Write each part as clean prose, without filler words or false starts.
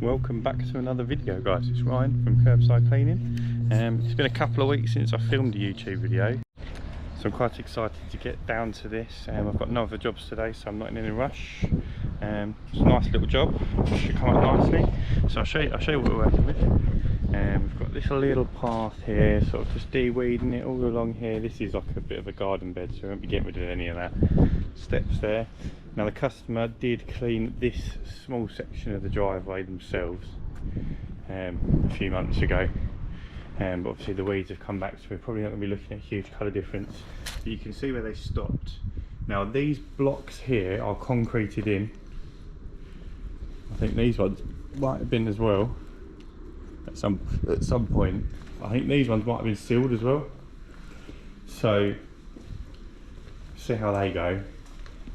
Welcome back to another video, guys. It's Ryan from Curbside Cleaning. It's been a couple of weeks since I filmed a YouTube video, so I'm quite excited to get down to this. I've got no other jobs today, so I'm not in any rush. It's a nice little job, should come up nicely. So I'll show you what we're working with. We've got this little path here, sort of just de-weeding it all along here. This is like a bit of a garden bed, so we won't be getting rid of any of that. Steps there. Now the customer did clean this small section of the driveway themselves a few months ago, but obviously the weeds have come back, so we're probably not going to be looking at a huge colour difference. But you can see where they stopped. Now these blocks here are concreted in. I think these ones might have been as well at some point. I think these ones might have been sealed as well. So see how they go.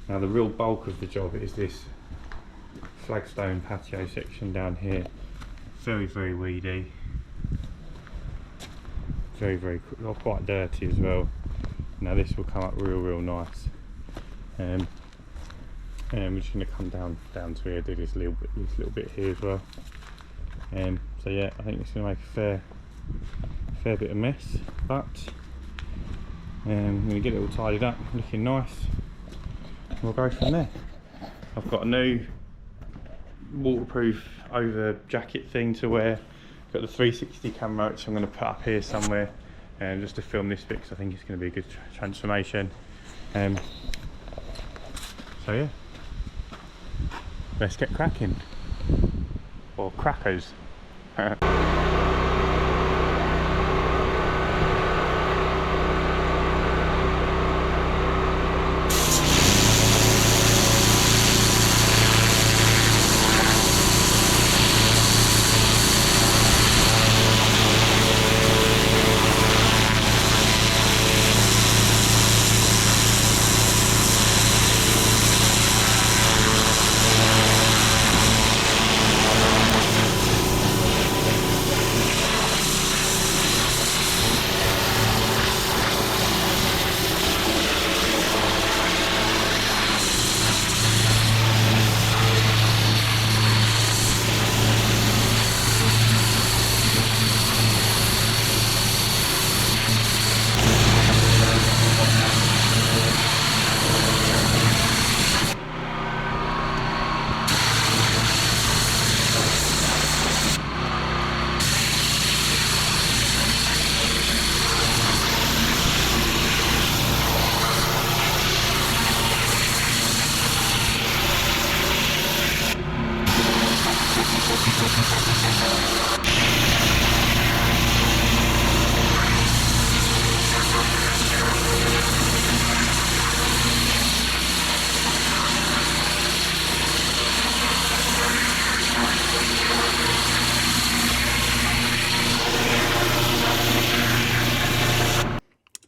Now the real bulk of the job is this flagstone patio section down here. Very, very weedy. Very quite dirty as well. Now this will come up real nice. We're just going to come down to here, do this little bit here as well. So yeah, I think it's going to make a fair bit of mess, but I'm going to get it all tidied up, looking nice. We'll go from there. I've got a new waterproof over jacket thing to wear. Got the 360 camera, which I'm going to put up here somewhere, just to film this bit, because I think it's going to be a good transformation. So yeah, let's get cracking, or crackers.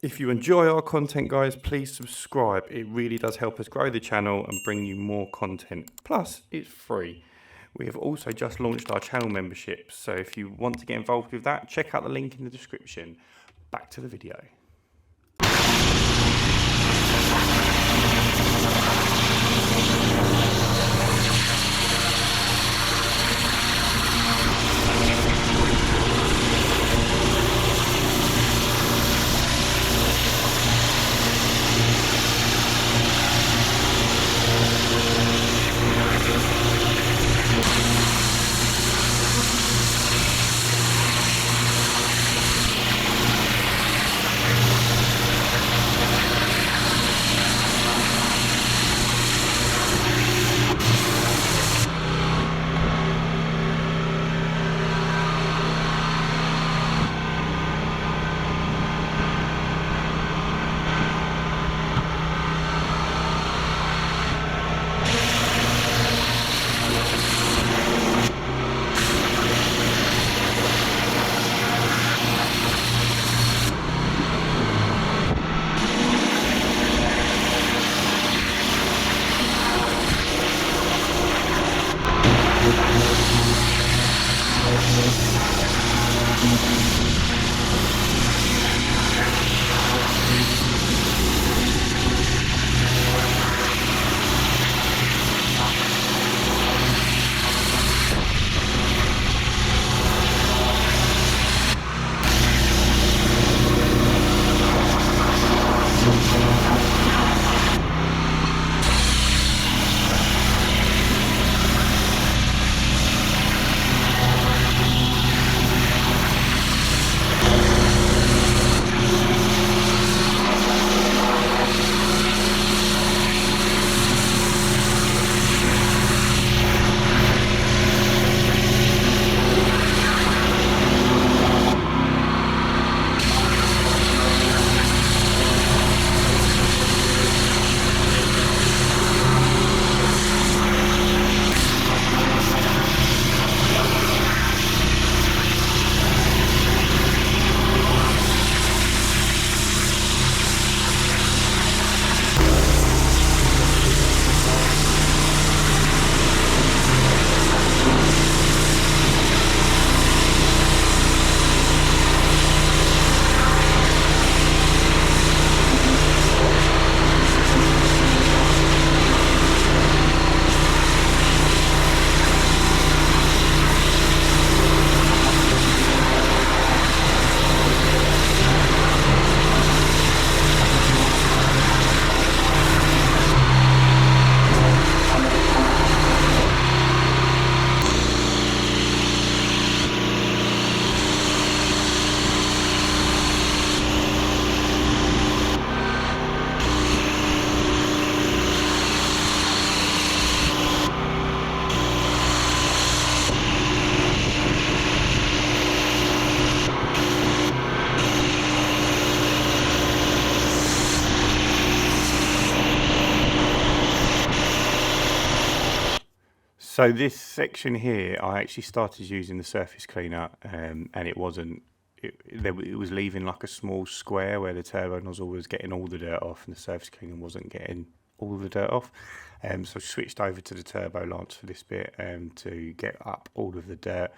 If you enjoy our content, guys, please subscribe. It really does help us grow the channel and bring you more content. Plus, it's free. We have also just launched our channel membership, so if you want to get involved with that, check out the link in the description. Back to the video. So this section here, I actually started using the surface cleaner, and it wasn't. It was leaving like a small square where the turbo nozzle was getting all the dirt off, and the surface cleaner wasn't getting all the dirt off. So I switched over to the turbo lance for this bit to get up all of the dirt.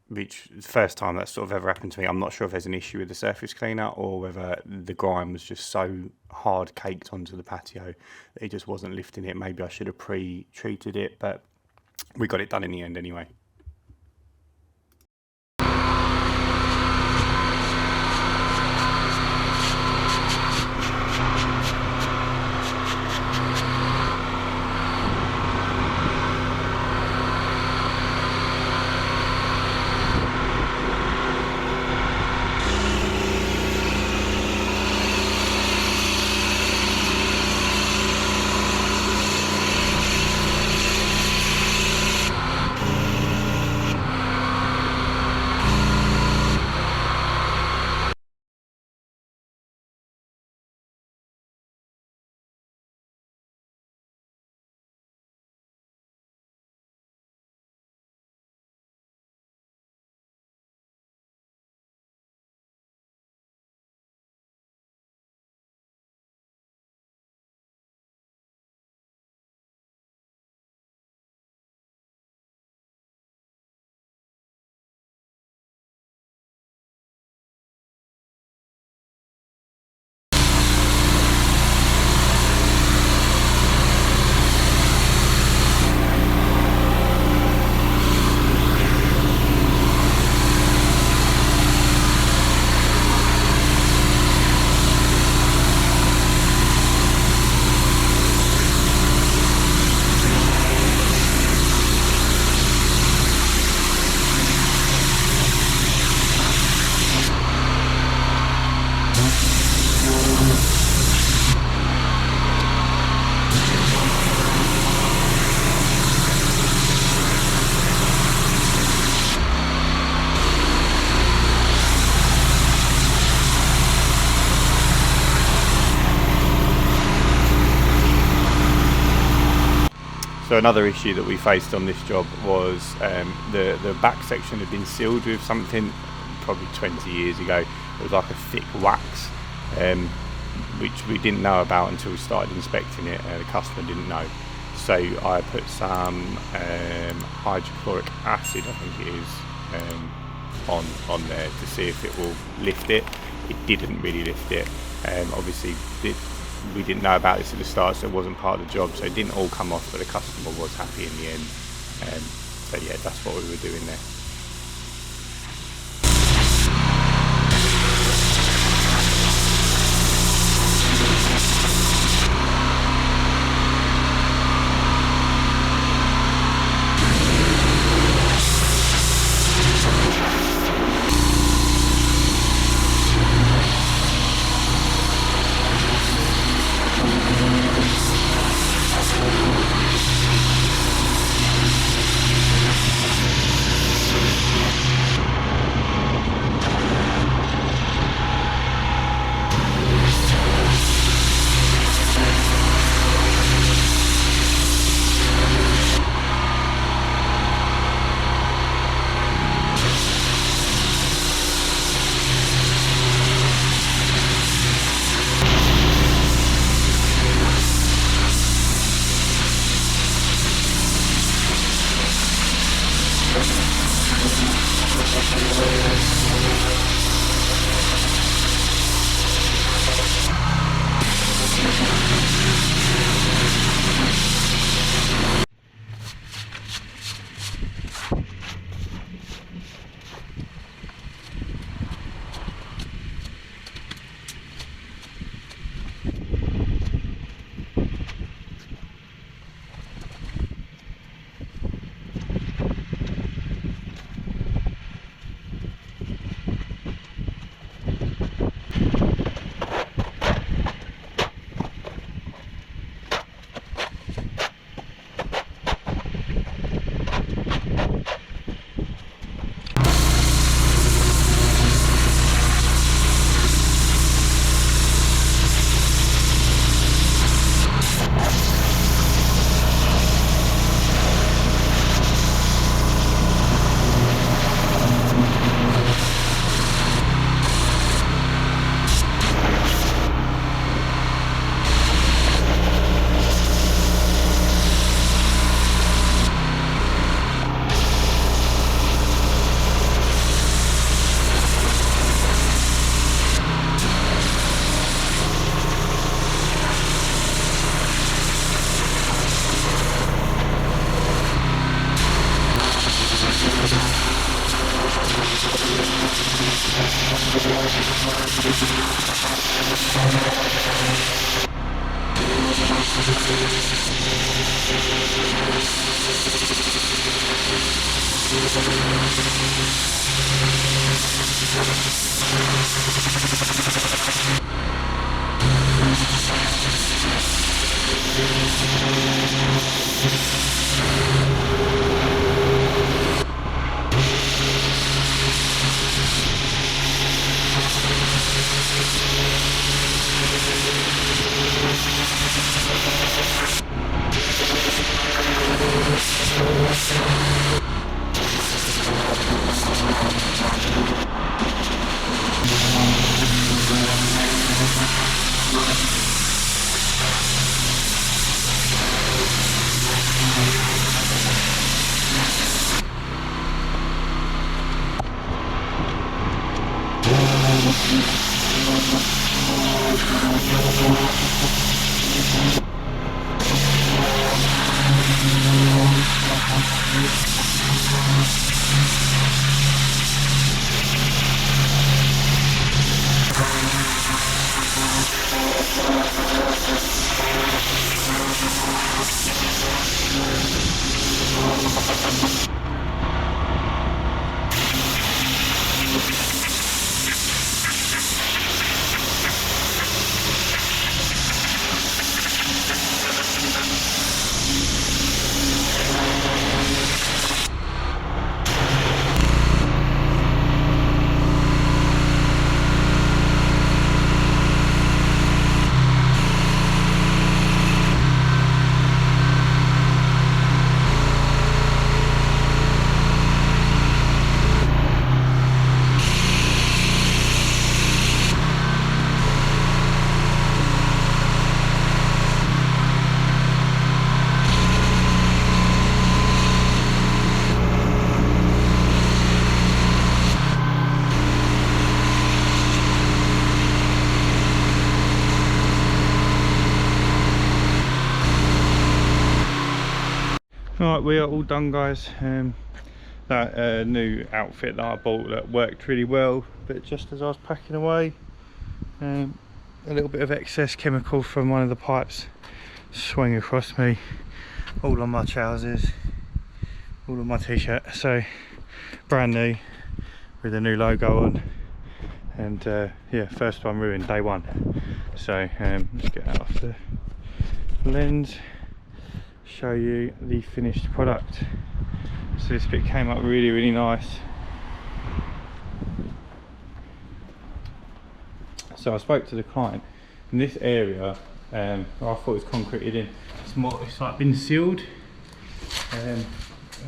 Which the first time that sort of ever happened to me. I'm not sure if there's an issue with the surface cleaner or whether the grime was just so hard caked onto the patio that it just wasn't lifting it. Maybe I should have pre-treated it, but we got it done in the end anyway. So another issue that we faced on this job was the back section had been sealed with something probably 20 years ago. It was like a thick wax, which we didn't know about until we started inspecting it. The customer didn't know. So I put some hydrochloric acid, I think it is, on there to see if it will lift it. It didn't really lift it. Obviously, we didn't know about this at the start, so it wasn't part of the job, so it didn't all come off, but the customer was happy in the end. So yeah, that's what we were doing there. Right, we are all done, guys. That new outfit that I bought that worked really well, but just as I was packing away, a little bit of excess chemical from one of the pipes swung across me, all on my trousers, all on my t-shirt. So brand new with a new logo on, and yeah, first one ruined, day one. So let's get that off the lens, show you the finished product. So this bit came up really nice. So I spoke to the client in this area. I thought it was concreted in. It's like been sealed.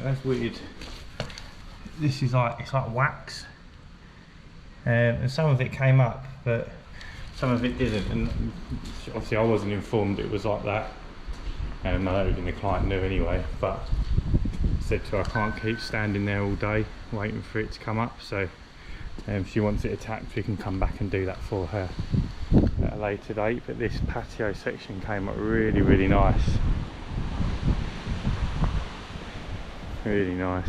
That's weird. This is like, it's like wax, and some of it came up, but some of it didn't. And obviously I wasn't informed it was like that. I don't think the client knew anyway, but I said to her I can't keep standing there all day waiting for it to come up, so she wants it attacked. We can come back and do that for her at a later date. But this patio section came up really nice, really nice.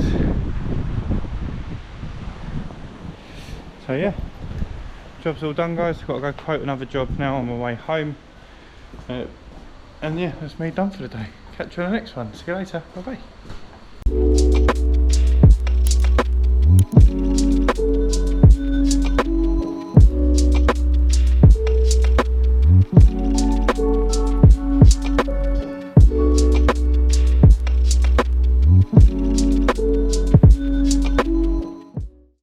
So yeah, job's all done, guys. Got to go quote another job now on my way home. And yeah, that's me done for the day. Catch you on the next one. See you later. Bye bye.